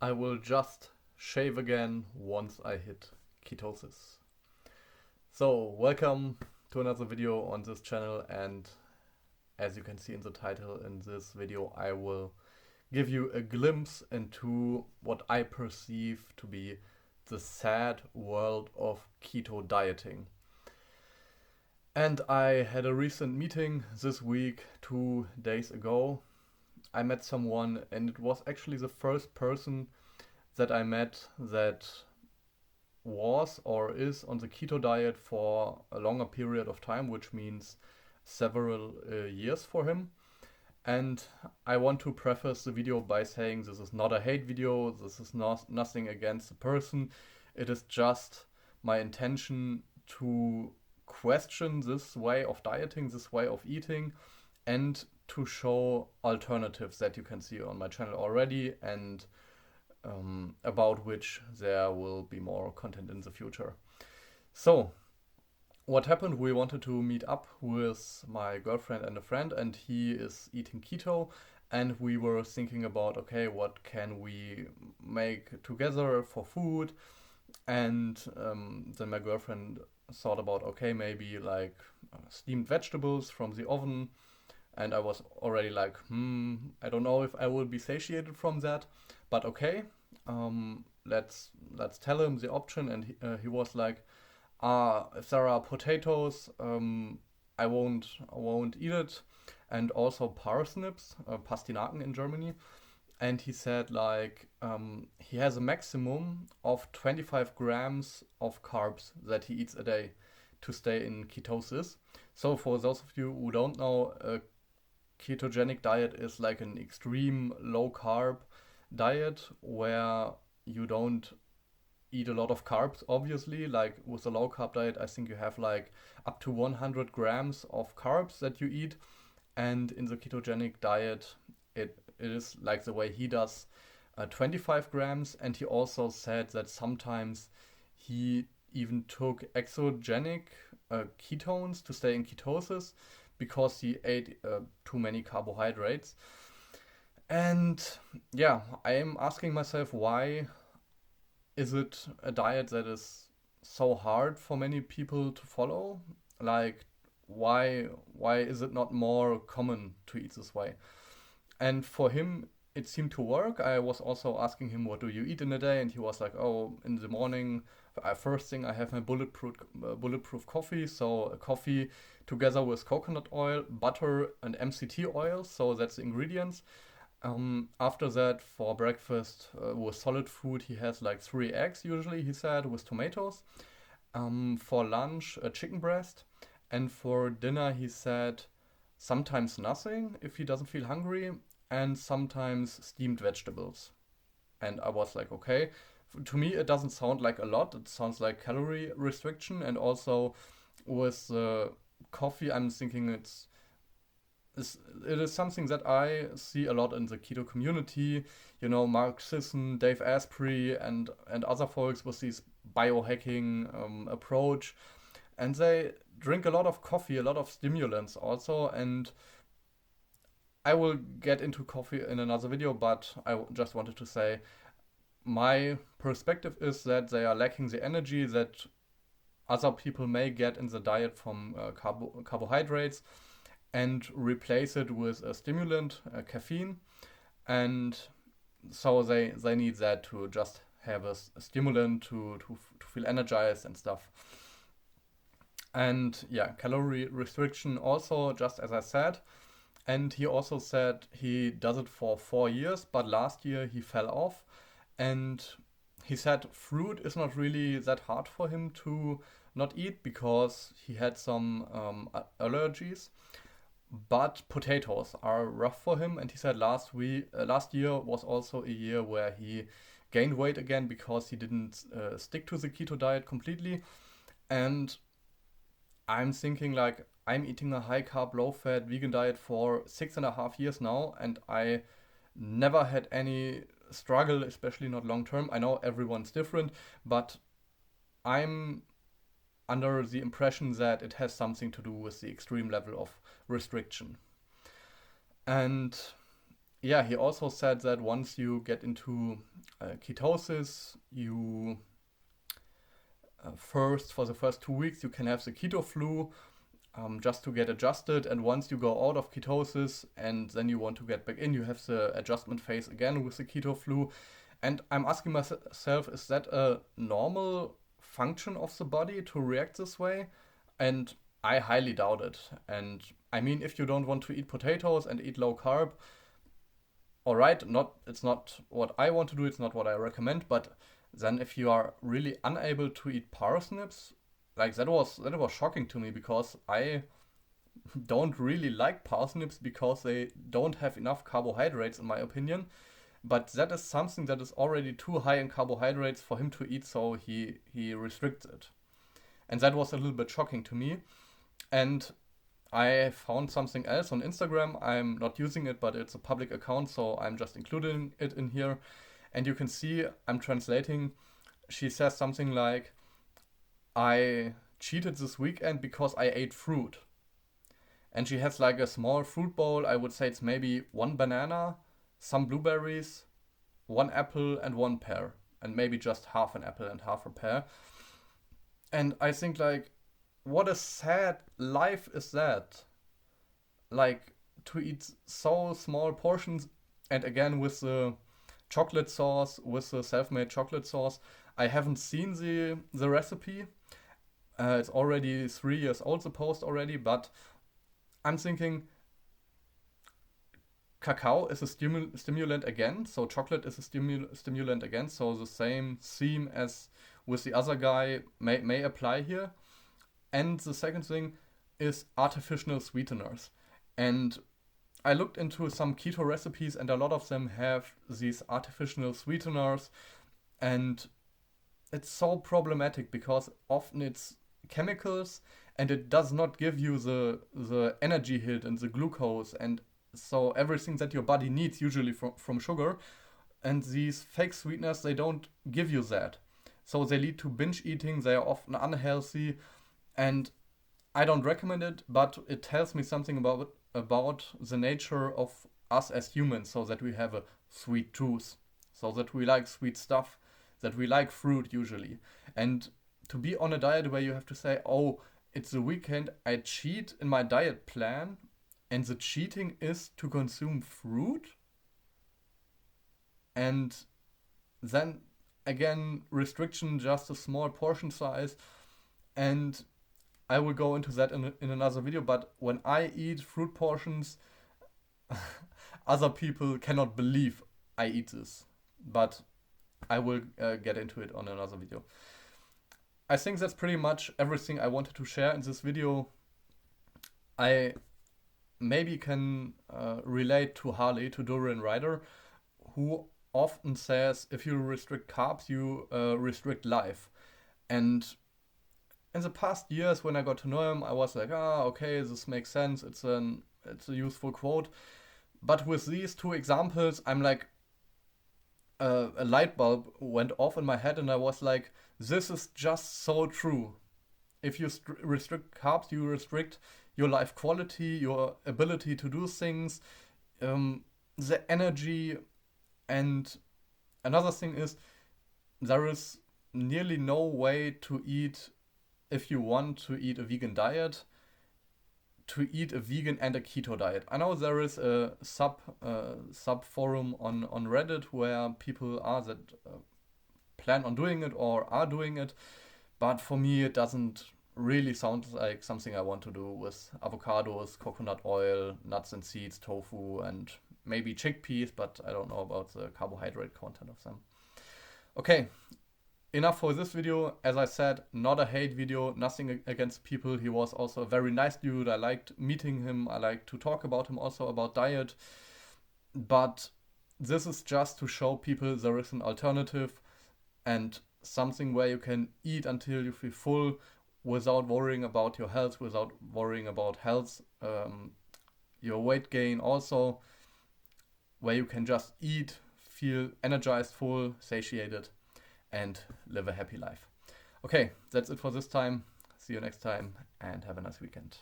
I will just shave again once I hit ketosis. So, welcome to another video on this channel, and as you can see in the title, in this video I will give you a glimpse into what I perceive to be the sad world of keto dieting. And I had a recent meeting this week, 2 days ago. I met someone, and it was actually the first person that I met that was or is on the keto diet for a longer period of time, which means several years for him. And I want to preface the video by saying this is not a hate video, this is not nothing against the person. It is just my intention to question this way of dieting, this way of eating, and to show alternatives that you can see on my channel already, and about which there will be more content in the future. So, what happened? We wanted to meet up with my girlfriend and a friend, and he is eating keto. And we were thinking about, okay, what can we make together for food? And then my girlfriend thought about, okay, maybe like steamed vegetables from the oven. And I was already like, I don't know if I will be satiated from that, but okay, let's tell him the option. And he was like, if there are potatoes, I won't eat it, and also parsnips, pastinaken in Germany. And he said like he has a maximum of 25 grams of carbs that he eats a day to stay in ketosis. So for those of you who don't know, a ketogenic diet is like an extreme low carb diet where you don't eat a lot of carbs, obviously. Like with a low carb diet, I think you have like up to 100 grams of carbs that you eat. And in the ketogenic diet, it is like the way he does, 25 grams. And he also said that sometimes he even took exogenic ketones to stay in ketosis because he ate too many carbohydrates. And yeah, I am asking myself, why is it a diet that is so hard for many people to follow? Like, why is it not more common to eat this way? And for him, it seemed to work. I was also asking him, what do you eat in a day? And he was like, oh, in the morning, first thing I have my bulletproof coffee. So a coffee together with coconut oil, butter, and MCT oil. So that's the ingredients. After that, for breakfast with solid food, he has like 3 eggs usually, he said, with tomatoes. For lunch, a chicken breast. And for dinner, he said sometimes nothing if he doesn't feel hungry, and sometimes steamed vegetables. And I was like, okay. To me, it doesn't sound like a lot. It sounds like calorie restriction. And also with coffee, I'm thinking it is something that I see a lot in the keto community. You know, Mark Sisson, Dave Asprey, and other folks with this biohacking approach, and they drink a lot of coffee, a lot of stimulants also. And I will get into coffee in another video, but I just wanted to say my perspective is that they are lacking the energy that other people may get in the diet from carbohydrates, and replace it with a stimulant, caffeine. And so they need that to just have a stimulant to feel energized and stuff. And yeah, calorie restriction also, just as I said. And he also said he does it for 4 years, but last year he fell off. And he said fruit is not really that hard for him to not eat because he had some allergies. But potatoes are rough for him, and he said last year was also a year where he gained weight again because he didn't stick to the keto diet completely. And I'm thinking like I'm eating a high carb, low fat vegan diet for 6.5 years now, and I never had any struggle, especially not long term. I know everyone's different, but I'm under the impression that it has something to do with the extreme level of restriction. And yeah, he also said that once you get into ketosis, you first, for the first 2 weeks, you can have the keto flu, just to get adjusted. And once you go out of ketosis and then you want to get back in, you have the adjustment phase again with the keto flu. And I'm asking myself, is that a normal function of the body to react this way? And I highly doubt it. And I mean, if you don't want to eat potatoes and eat low carb, all right, it's not what I want to do, it's not what I recommend, but then if you are really unable to eat parsnips, like that was shocking to me because I don't really like parsnips because they don't have enough carbohydrates in my opinion. But that is something that is already too high in carbohydrates for him to eat, so he restricts it. And that was a little bit shocking to me. And I found something else on Instagram. I'm not using it, but it's a public account, so I'm just including it in here. And you can see I'm translating. She says something like, I cheated this weekend because I ate fruit. And she has like a small fruit bowl. I would say it's maybe one banana, some blueberries, one apple, and one pear. And maybe just half an apple and half a pear. And I think, like, what a sad life is that? Like, to eat so small portions, and again with the chocolate sauce, with the self-made chocolate sauce. I haven't seen the recipe. It's already 3 years old, the post already, but I'm thinking cacao is a stimulant again, so chocolate is a stimulant again, so the same theme as with the other guy may apply here. And the second thing is artificial sweeteners. And I looked into some keto recipes, and a lot of them have these artificial sweeteners, and it's so problematic because often it's chemicals and it does not give you the energy hit and the glucose and so everything that your body needs usually from sugar. And these fake sweeteners, they don't give you that, so they lead to binge eating. They are often unhealthy, and I don't recommend it, but it tells me something about the nature of us as humans, so that we have a sweet tooth, so that we like sweet stuff, that we like fruit usually. And to be on a diet where you have to say, oh, it's the weekend, I cheat in my diet plan, and the cheating is to consume fruit, and then again, restriction, just a small portion size. And I will go into that in another video, but when I eat fruit portions, other people cannot believe I eat this. But I will get into it on another video. I think that's pretty much everything I wanted to share in this video. I maybe can relate to Harley, to Dorian Ryder, who often says if you restrict carbs, you restrict life. And in the past years, when I got to know him, I was like, okay, this makes sense. It's a useful quote. But with these two examples, I'm like, a light bulb went off in my head, and I was like, this is just so true. If you restrict carbs, you restrict your life quality, your ability to do things, the energy. And another thing is, there is nearly no way to eat, if you want to eat a vegan diet, to eat a vegan and a keto diet. I know there is a sub forum on Reddit where people are that plan on doing it or are doing it, but for me it doesn't really sound like something I want to do, with avocados, coconut oil, nuts and seeds, tofu, and maybe chickpeas, but I don't know about the carbohydrate content of them. Okay, enough for this video. As I said, not a hate video, nothing against people. He was also a very nice dude. I liked meeting him. I liked to talk about him, also about diet. But this is just to show people there is an alternative and something where you can eat until you feel full without worrying about your health, without worrying about health, your weight gain also, where you can just eat, feel energized, full, satiated, and live a happy life. Okay, that's it for this time. See you next time, and have a nice weekend.